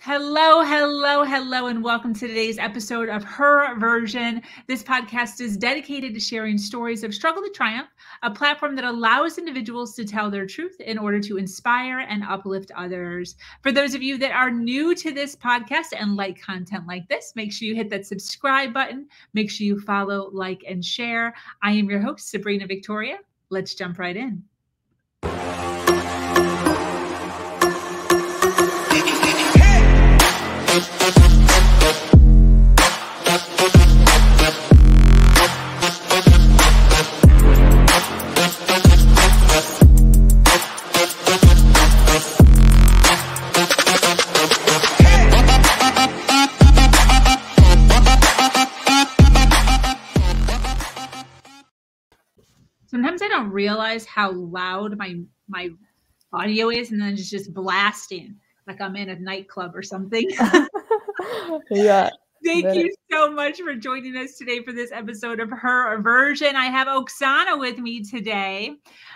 Hello, hello, hello, and welcome to today's episode of Her Version. This podcast is dedicated to sharing stories of struggle to triumph, a platform that allows individuals to tell their truth in order to inspire and uplift others. For those of you that are new to this podcast and like content like this, make sure you hit that subscribe button. Make sure you follow, like, and share. I am your host, Sabrina Victoria. Let's jump right in. Sometimes I don't realize how loud my audio is, and then it's just blasting like I'm in a nightclub or something. Yeah. Thank you so much for joining us today for this episode of Her Version. I have Oksana with me today.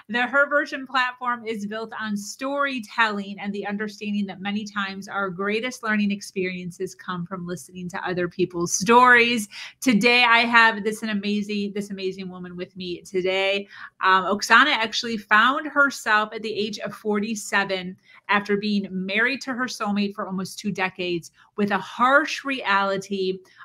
The Her Version platform is built on storytelling and the understanding that many times our greatest learning experiences come from listening to other people's stories. Today, I have this amazing woman with me today. Oksana actually found herself at the age of 47 after being married to her soulmate for almost 2 decades with a harsh reality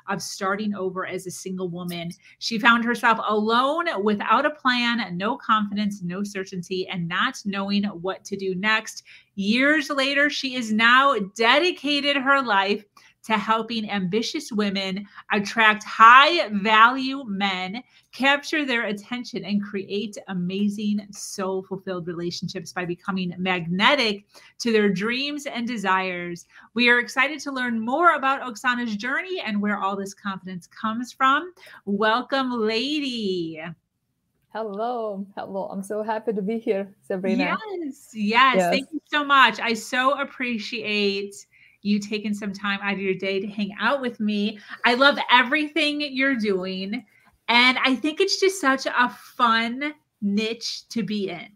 of starting over as a single woman. She found herself alone without a plan, no confidence, no certainty, and not knowing what to do next. Years later, she is now dedicated her life to helping ambitious women attract high-value men, capture their attention, and create amazing, soul-fulfilled relationships by becoming magnetic to their dreams and desires. We are excited to learn more about Oksana's journey and where all this confidence comes from. Welcome, lady. Hello. I'm so happy to be here, Sabrina. Yes. Thank you so much. I so appreciate you taking some time out of your day to hang out with me. I love everything you're doing. And I think it's just such a fun niche to be in.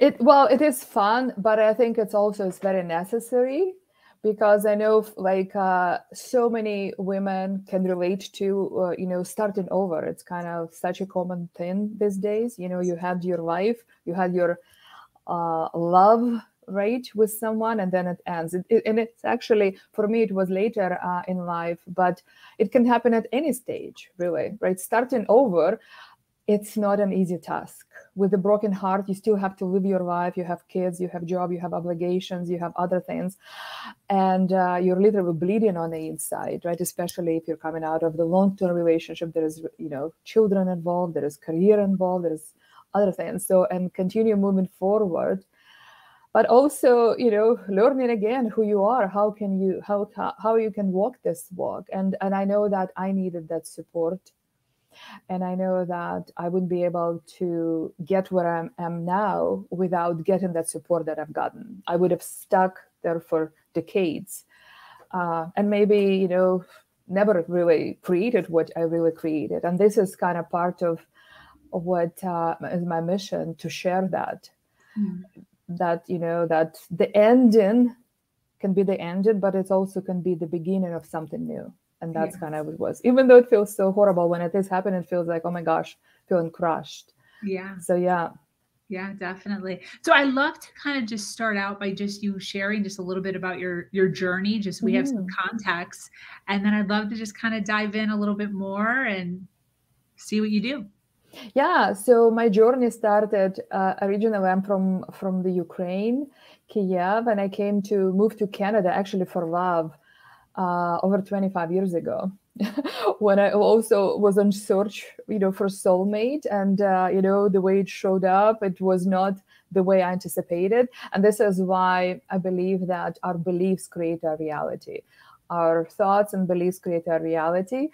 It is fun, but I think it's very necessary, because I know so many women can relate to, starting over. It's kind of such a common thing these days. You had your life, you had your love, right, with someone, and then it ends. And it's actually, for me, it was later in life, but it can happen at any stage, really, right? Starting over, it's not an easy task. With a broken heart, you still have to live your life. You have kids, you have job, you have obligations, you have other things, and you're literally bleeding on the inside, right? Especially if you're coming out of the long-term relationship. There is, children involved, there is career involved, there is other things. So, and continue moving forward. But also, learning again who you are, how you can walk this walk. And I know that I needed that support. And I know that I wouldn't be able to get where I am now without getting that support that I've gotten. I would have stuck there for decades. And maybe, never really created what I really created. And this is kind of part of what is my mission, to share that. That the ending can be the ending, but it also can be the beginning of something new. And that's kind of what it was. Even though it feels so horrible when it is happening, it feels like, oh my gosh, feeling crushed. Yeah. So yeah. Yeah, definitely. So I love to kind of just start out by just you sharing just a little bit about your journey. Just we have some context, and then I'd love to just kind of dive in a little bit more and see what you do. Yeah, so my journey started originally. I'm from the Ukraine, Kiev, and I moved to Canada actually for love over 25 years ago, when I also was on search, for soulmate, and the way it showed up, it was not the way I anticipated. And this is why I believe that our beliefs create our reality. Our thoughts and beliefs create our reality.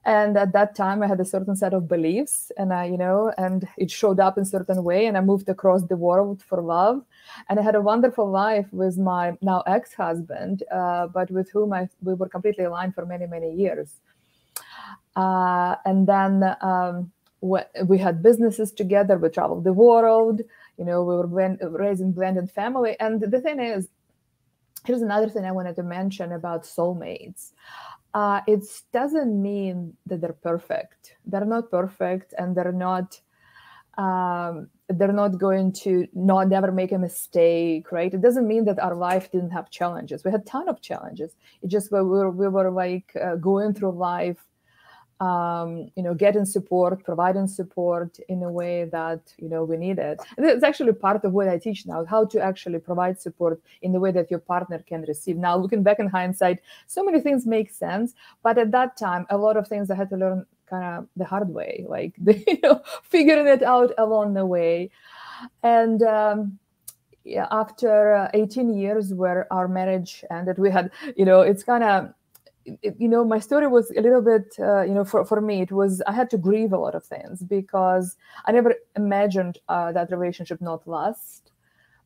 And at that time, I had a certain set of beliefs, and and it showed up in a certain way. And I moved across the world for love, and I had a wonderful life with my now ex-husband, but with whom we were completely aligned for many, many years. And then we had businesses together. We traveled the world. We were raising blended family. And the thing is, here's another thing I wanted to mention about soulmates. It doesn't mean that they're perfect. They're not perfect, and they're not going to never make a mistake, right? It doesn't mean that our life didn't have challenges. We had a ton of challenges. It just we were like going through life, getting support, providing support in a way that, we needed. And it's actually part of what I teach now, how to actually provide support in the way that your partner can receive. Now, looking back in hindsight, so many things make sense. But at that time, a lot of things I had to learn kind of the hard way, like, figuring it out along the way. And after 18 years where our marriage ended, we had, it's kind of, my story was a little bit, for me, it was, I had to grieve a lot of things because I never imagined that relationship not last,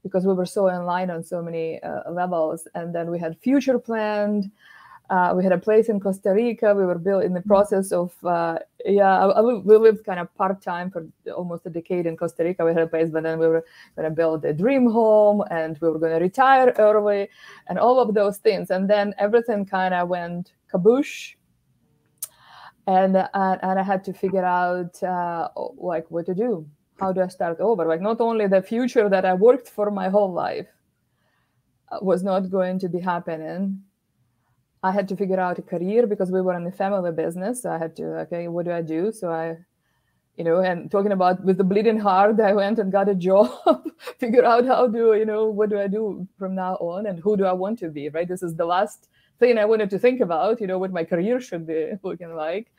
because we were so in line on so many levels. And then we had future planned. We had a place in Costa Rica. We were built in the process of, we lived kind of part-time for almost a decade in Costa Rica. We had a place, but then we were going to build a dream home, and we were going to retire early, and all of those things. And then everything kind of went kaboosh. And I had to figure out what to do. How do I start over? Like, not only the future that I worked for my whole life was not going to be happening. I had to figure out a career because we were in the family business. So I had to, okay, what do I do? So I, and talking about with the bleeding heart, I went and got a job, figure out what do I do from now on, and who do I want to be, right? This is the last thing I wanted to think about, what my career should be looking like.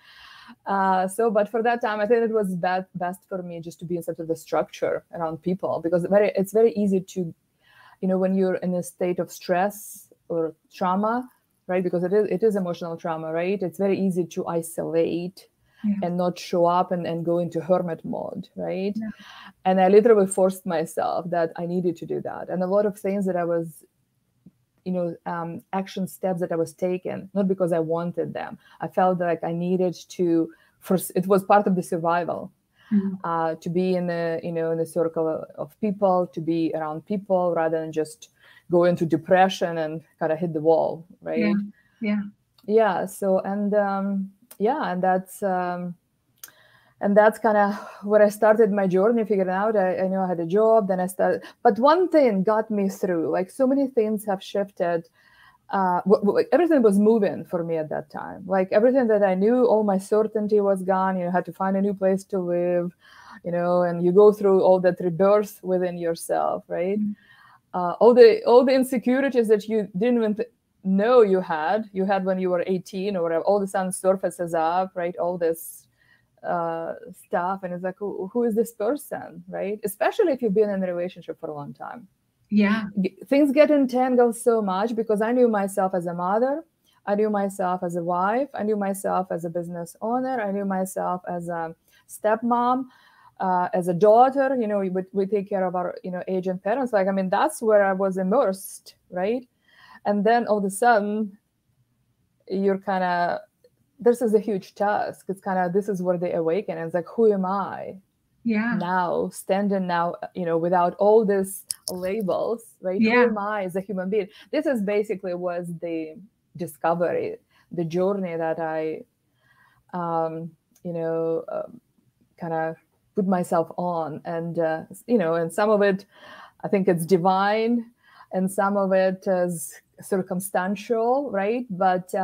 But for that time, I think it was best for me just to be in sort of the structure around people, because it's very easy to, when you're in a state of stress or trauma, right? Because it is emotional trauma, right? It's very easy to isolate and not show up and go into hermit mode, right? Yeah. And I literally forced myself that I needed to do that. And a lot of things that I was, action steps that I was taking, not because I wanted them. I felt like I needed to, it was part of the survival, to be in the circle of people, to be around people rather than just go into depression and kind of hit the wall, right? Yeah. So and that's kind of where I started my journey, figuring out I knew I had a job. Then I started, but one thing got me through. Like, so many things have shifted. Everything was moving for me at that time. Like, everything that I knew, all my certainty was gone. I had to find a new place to live, and you go through all that rebirth within yourself, right? All the insecurities that you didn't even know you had when you were 18 or whatever, all of a sudden surfaces up, right? All this stuff, and it's like, who is this person, right? Especially if you've been in a relationship for a long time. Yeah, things get entangled so much because I knew myself as a mother, I knew myself as a wife, I knew myself as a business owner, I knew myself as a stepmom, as a daughter. We take care of our aging parents. Like, I mean, that's where I was immersed, right? And then all of a sudden, you're kind of, this is a huge task. It's kind of, this is where they awaken. And it's like, who am I? Now, standing now, without all these labels, right? Who am I as a human being? This is basically was the discovery, the journey that I, kind of put myself on. And, and some of it, I think it's divine, and some of it is circumstantial, right? But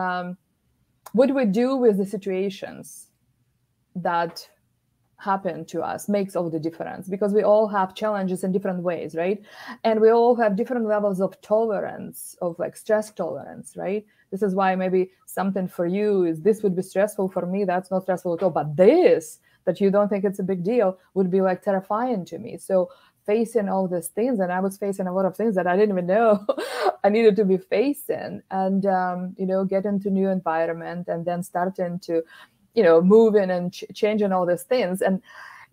what we do with the situations that happen to us makes all the difference, because we all have challenges in different ways, right? And we all have different levels of tolerance, of like stress tolerance, right? This is why maybe something for you is, this would be stressful. For me, that's not stressful at all. But this, that you don't think it's a big deal, would be like terrifying to me. So facing all these things, and I was facing a lot of things that I didn't even know I needed to be facing, and get into new environment, and then starting to moving and changing all these things. And,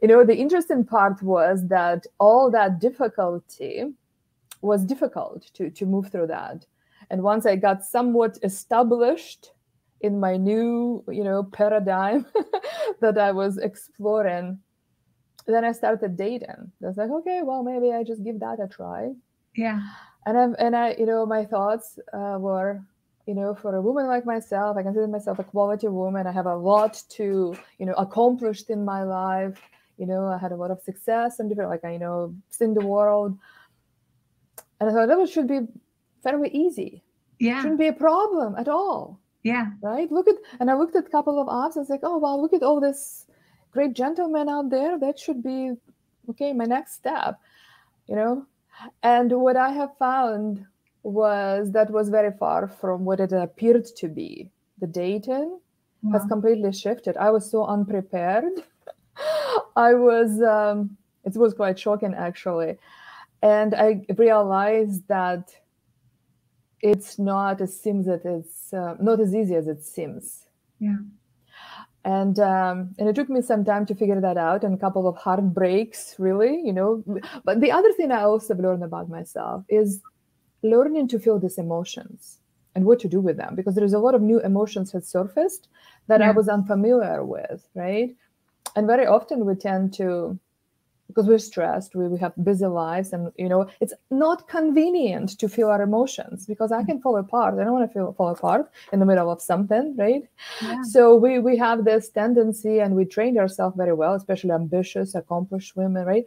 the interesting part was that all that difficulty was difficult to move through that. And once I got somewhat established in my new, paradigm that I was exploring, then I started dating. I was like, okay, well, maybe I just give that a try. Yeah. And I, my thoughts were, for a woman like myself, I consider myself a quality woman. I have a lot to, accomplished in my life. I had a lot of success and different, like, seen the world. And I thought that should be fairly easy. Yeah. Shouldn't be a problem at all. Yeah. Right. And I looked at a couple of apps. I was like, oh, wow, look at all this great gentlemen out there. That should be, okay, my next step, And what I have found was that was very far from what it appeared to be. The dating has completely shifted. I was so unprepared. It was quite shocking, actually. And I realized that it's not as seems that it's not as easy as it seems. Yeah. And it took me some time to figure that out, and a couple of heartbreaks, really, But the other thing I also learned about myself is learning to feel these emotions and what to do with them, because there's a lot of new emotions that surfaced that I was unfamiliar with, right? And very often we tend to, because we're stressed, we have busy lives, and it's not convenient to feel our emotions, because I can fall apart. I don't want to fall apart in the middle of something, right? Yeah. So we have this tendency, and we trained ourselves very well, especially ambitious, accomplished women, right,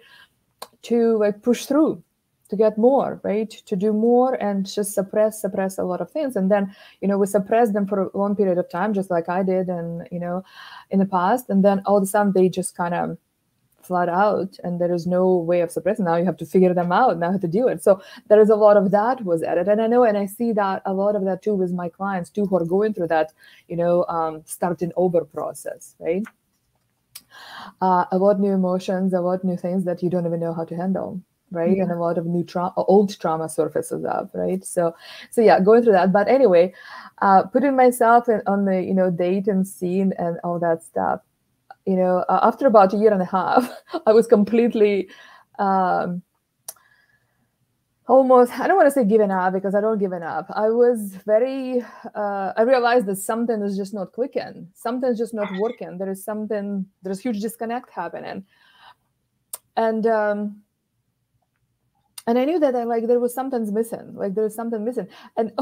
to like push through, to get more, right, to do more, and just suppress a lot of things. And then we suppress them for a long period of time, just like I did, and in the past, and then all of a sudden they just kind of flat out, and there is no way of suppressing. Now you have to figure them out, now how to do it. So there is a lot of that was added, and I know, and I see that a lot of that too with my clients too, who are going through that starting over process, right? A lot new emotions, a lot new things that you don't even know how to handle, right? And a lot of new old trauma surfaces up, right? So yeah, going through that. But anyway, putting myself on the dating scene and all that stuff, after about a year and a half, I was completely almost, I don't want to say given up, because I don't given up. I was very, I realized that something is just not clicking. Something's just not working. There's huge disconnect happening. And I knew that there was something's missing. There's something missing. And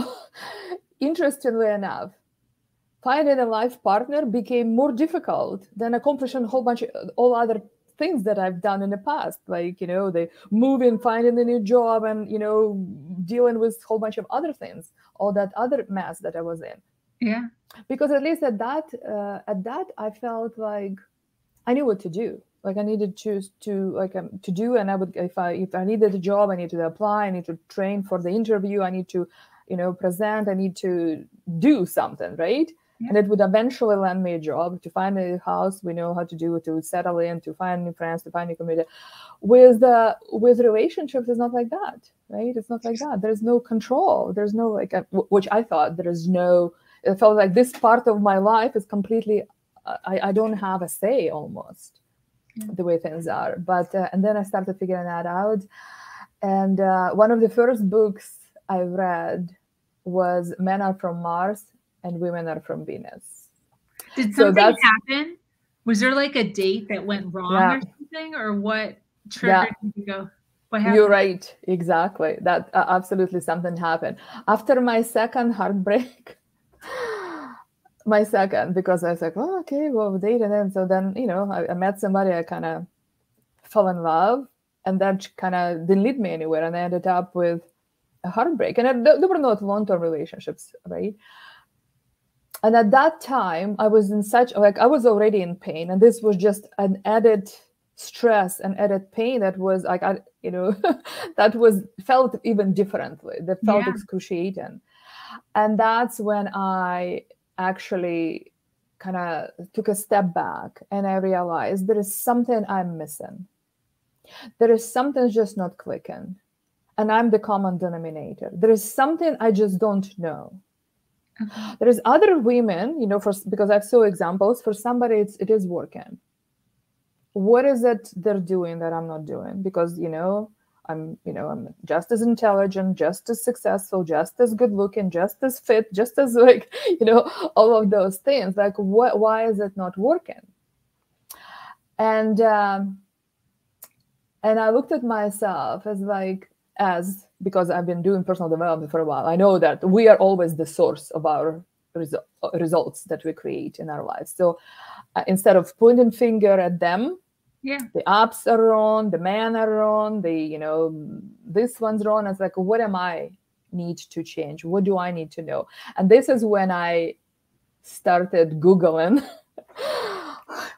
interestingly enough, finding a life partner became more difficult than accomplishing a whole bunch of all other things that I've done in the past, the moving, finding a new job, and dealing with a whole bunch of other things, all that other mess that I was in. Yeah. Because at least at that I felt like I knew what to do. Like I needed to do, and I would, if I needed a job, I need to apply, I need to train for the interview, I need to present, I need to do something, right? Yeah. And it would eventually land me a job, to find a house we know how to do, to settle in, to find new friends, to find new community. With relationships, it's not like that, right? It's not like that. There's no control. There's no which I thought it felt like this part of my life is completely, I don't have a say almost, the way things are. But and then I started figuring that out. And one of the first books I read was Men Are From Mars and Women Are From Venus. Did something happen? Was there like a date that went wrong or something, or what triggered you to go? What happened? You're right. Exactly. That absolutely something happened. After my second heartbreak, because I was like, oh, okay, well, date. And then, I met somebody, I kind of fell in love, and that kind of didn't lead me anywhere. And I ended up with a heartbreak. And there were not long-term relationships, right? And at that time, I was in I was already in pain. And this was just an added stress and added pain that was that felt even differently, that felt excruciating. And that's when I actually kind of took a step back, and I realized there is something I'm missing. There is something just not clicking. And I'm the common denominator. There is something I just don't know. There's other women, because I've saw examples. For somebody, it is working. What is it they're doing that I'm not doing? Because, I'm just as intelligent, just as successful, just as good looking, just as fit, just as all of those things. Like, why is it not working? And I looked at myself as because I've been doing personal development for a while, I know that we are always the source of our results that we create in our lives. So instead of pointing finger at them, the apps are wrong, the men are wrong, this one's wrong. It's like, what am I need to change? What do I need to know? And this is when I started Googling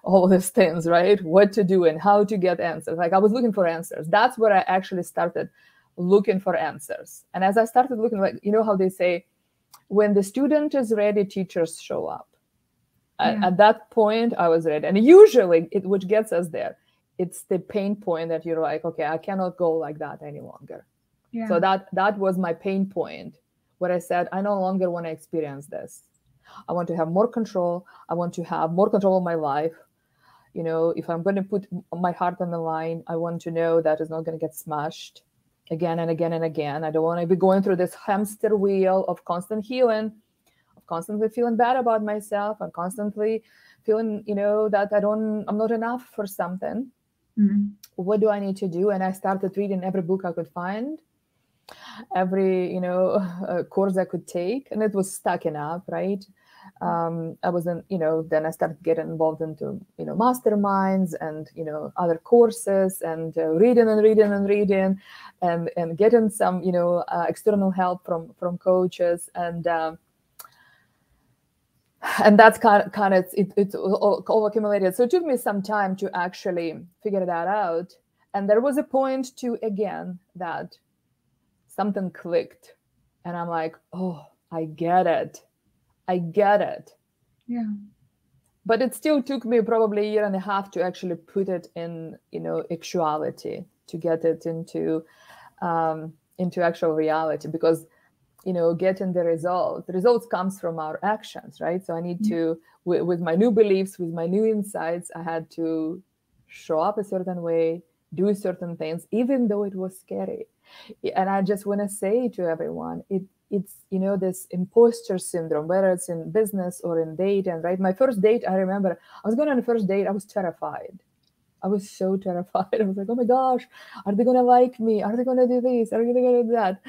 all these things, right? What to do and how to get answers. Like I was looking for answers. That's where I actually started looking for answers. And as I started looking, like, you know how they say, when the student is ready, teachers show up. At that point, I was ready. And usually, which gets us there, it's the pain point that you're like, okay, I cannot go like that any longer. Yeah. So that was my pain point, where I said, I no longer want to experience this. I want to have more control. I want to have more control of my life. If I'm going to put my heart on the line, I want to know that it's not going to get smashed again and again and again. I don't want to be going through this hamster wheel of constant healing, of constantly feeling bad about myself. I'm constantly feeling, that I'm not enough for something. Mm-hmm. What do I need to do? And I started reading every book I could find, every, course I could take, and it was stacking up, right? I wasn't, then I started getting involved into, masterminds and, other courses, and reading and getting some, external help from coaches. And that's kind of it's all accumulated. So it took me some time to actually figure that out. And there was a point to, again, that something clicked. And I'm like, oh, I get it. Yeah. But it still took me probably a year and a half to actually put it in, actuality, to get it into actual reality, because, getting the results comes from our actions, right? So I need to, with my new beliefs, with my new insights, I had to show up a certain way, do certain things, even though it was scary. And I just want to say to everyone, it's, this imposter syndrome, whether it's in business or in dating, right? My first date, I remember I was going on the first date. I was terrified. I was so terrified. I was like, oh my gosh, are they going to like me? Are they going to do this? Are they going to do that?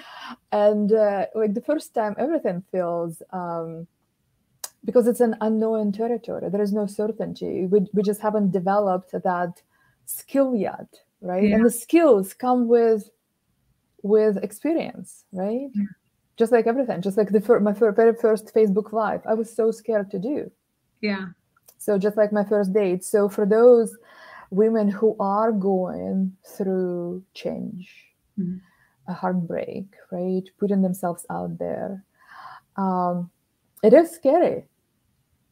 And like the first time, everything feels, because it's an unknown territory. There is no certainty. We just haven't developed that skill yet, right? Yeah. And the skills come with experience, right? Yeah. Just like everything, just like my very first Facebook Live, I was so scared to do. Yeah. So just like my first date. So for those women who are going through change, a heartbreak, right? Putting themselves out there, it is scary.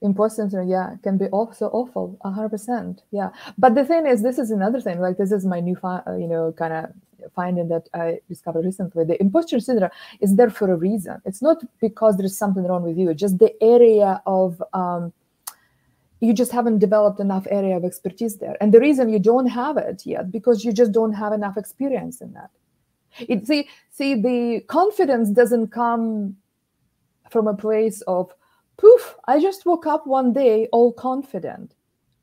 Imposter syndrome, yeah, can be also awful, 100%. Yeah. But the thing is, this is another thing, like this is my new, kind of finding that I discovered recently. The imposter syndrome is there for a reason. It's not because there's something wrong with you. It's just the area of, you just haven't developed enough area of expertise there. And the reason you don't have it yet, because you just don't have enough experience in that. See, the confidence doesn't come from a place of, poof, I just woke up one day all confident.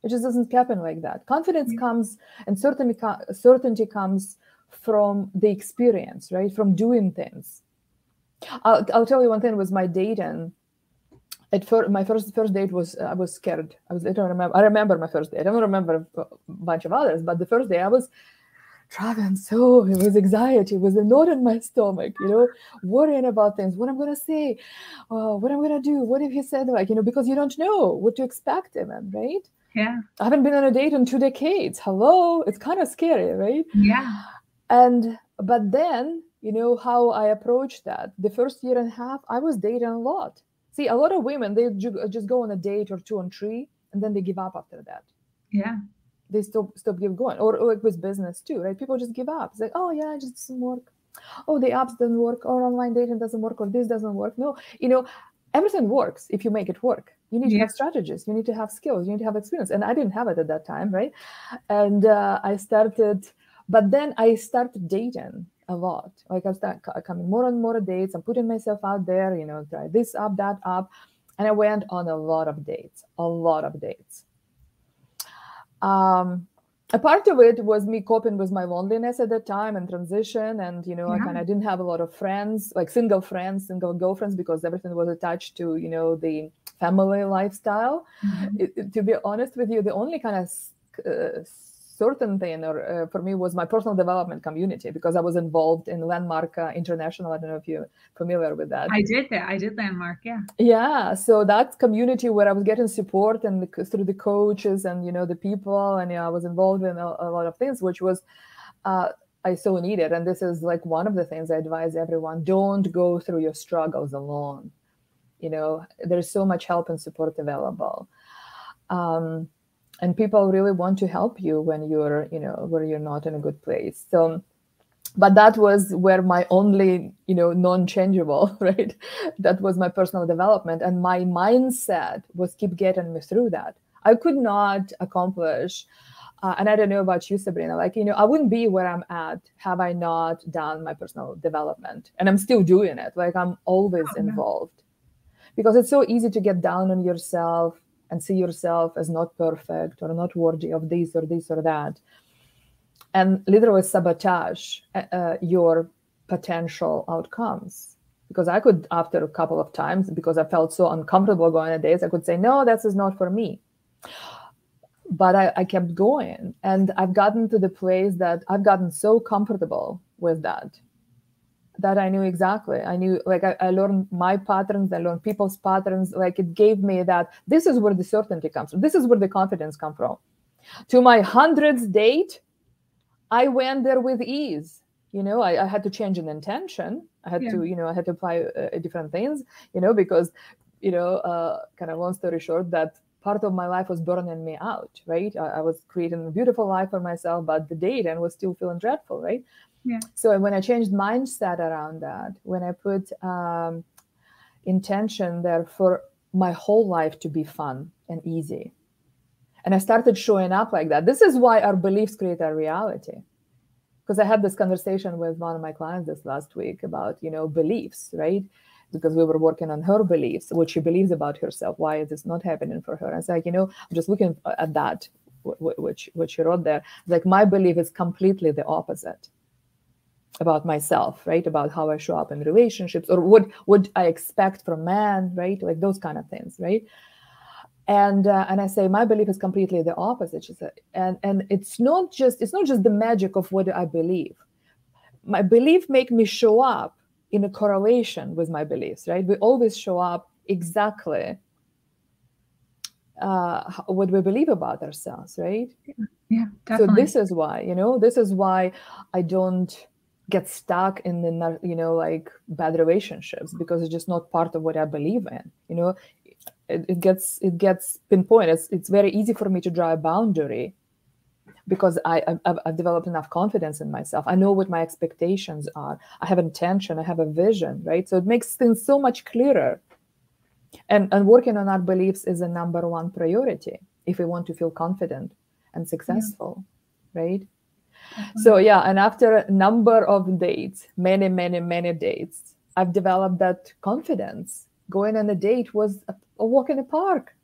It just doesn't happen like that. Confidence comes, and certainty comes from the experience, right? From doing things. I'll tell you one thing with my dating. My first date was, I was scared. I remember my first date. I don't remember a bunch of others, but the first day I was driving, so it was anxiety, it was a knot in my stomach, worrying about things, what I'm going to say, what I'm going to do, what if he said, because you don't know what to expect even, right? Yeah. I haven't been on a date in 2 decades. Hello, it's kind of scary, right? Yeah. But then, how I approached that. The first year and a half, I was dating a lot. See, a lot of women, they just go on a date or 2 or 3, and then they give up after that. Yeah. They stop give going, or like with business too, right? People just give up. It's like, oh yeah, it just doesn't work. Oh, the apps doesn't work, or online dating doesn't work, or this doesn't work. No, everything works if you make it work. You need to have strategies. You need to have skills. You need to have experience. And I didn't have it at that time, right? And but then I started dating a lot. Like I started coming more and more dates. I'm putting myself out there, try this up, that up. And I went on a lot of dates. a part of it was me coping with my loneliness at that time and transition. And, you know, I didn't have a lot of friends, like single friends, single girlfriends, because everything was attached to, you know, the family lifestyle. To be honest with you, the only kind of certain thing for me was my personal development community, because I was involved in Landmark International. I don't know if you're familiar with that. I did that. I did Landmark. Yeah. Yeah. So that community where I was getting support and through the coaches and, you know, the people, and, you know, I was involved in a lot of things, which was, I so needed. And this is like one of the things I advise everyone: don't go through your struggles alone. You know, there's so much help and support available. And people really want to help you when you're, you know, where you're not in a good place. So, but that was where my only, you know, non-changeable, right? That was my personal development. And my mindset was keep getting me through that. I could not accomplish, and I don't know about you, Sabrina, like, you know, I wouldn't be where I'm at have I not done my personal development. And I'm still doing it. Like, I'm always involved, because it's so easy to get down on yourself and see yourself as not perfect or not worthy of this or this or that, and literally sabotage your potential outcomes. Because I could, after a couple of times, because I felt so uncomfortable going on days, I could say, no, this is not for me. But I kept going. And I've gotten to the place that I've gotten so comfortable with that I knew exactly. I knew, like, I learned my patterns, I learned people's patterns. Like, it gave me that this is where the certainty comes from. This is where the confidence comes from. To my 100th date, I went there with ease. You know, I had to change an intention. I had to, you know, I had to apply different things, you know, because, you know, kind of long story short, that part of my life was burning me out, right? I was creating a beautiful life for myself, but the date and was still feeling dreadful, right? Yeah. So when I changed mindset around that, when I put intention there for my whole life to be fun and easy, and I started showing up like that. This is why our beliefs create our reality. Because I had this conversation with one of my clients this last week about, you know, beliefs, right? Because we were working on her beliefs, what she believes about herself. Why is this not happening for her? And it's like, you know, I'm just looking at that, what she wrote there. Like, my belief is completely the opposite about myself, right? About how I show up in relationships, or what I expect from man, right? Like those kind of things, right? And I say, my belief is completely the opposite. She said, and it's not just the magic of what I believe. My belief make me show up in a correlation with my beliefs, right? We always show up exactly what we believe about ourselves, right? Yeah, definitely. So this is why, you know, this is why I don't get stuck in the, you know, like bad relationships, because it's just not part of what I believe in. You know, it gets pinpointed. It's very easy for me to draw a boundary, because I've developed enough confidence in myself. I know what my expectations are. I have intention. I have a vision, right? So it makes things so much clearer. And working on our beliefs is a number one priority if we want to feel confident and successful, right? So yeah, and after a number of dates, many dates, I've developed that confidence. Going on a date was a walk in a park,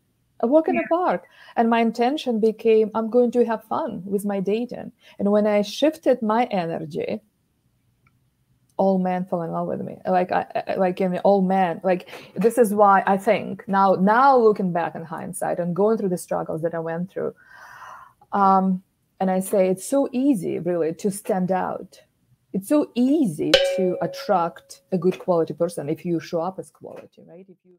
And my intention became, I'm going to have fun with my dating. And when I shifted my energy, all men fell in love with me. All men, like, this is why I think now looking back in hindsight and going through the struggles that I went through, and I say, it's so easy, really, to stand out. It's so easy to attract a good quality person if you show up as quality, right? If you